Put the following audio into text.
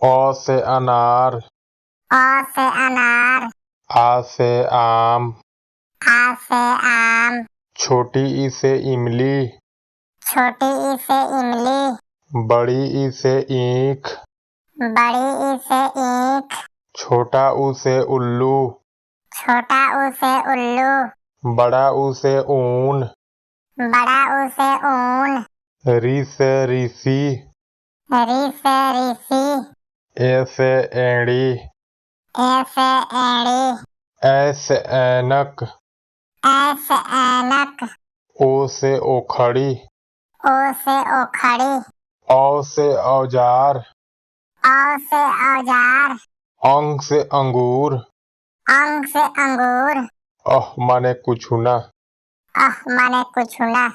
अ से अनार, अ से अनार, आ से आम, आ से आम, छोटी ई से इमली, छोटी ई से इमली, बड़ी ई से ईख, बड़ी ई से ईख, छोटा ऊ से उल्लू, छोटा ऊ से उल्लू, बड़ा ऊ से ऊन, बड़ा ऊ से ऊन, री से ऋषि, री से ऋषि, ए से एड़ी, ए से एड़ी, ऐ से ऐनक, ऐ से ऐनक, ओ से ओखड़ी, ओ से ओखड़ी, औ से औजार, औ से औजार, अंग से अंगूर, अंग से अंगूर, माने कुछ ना। माने कुछ ना।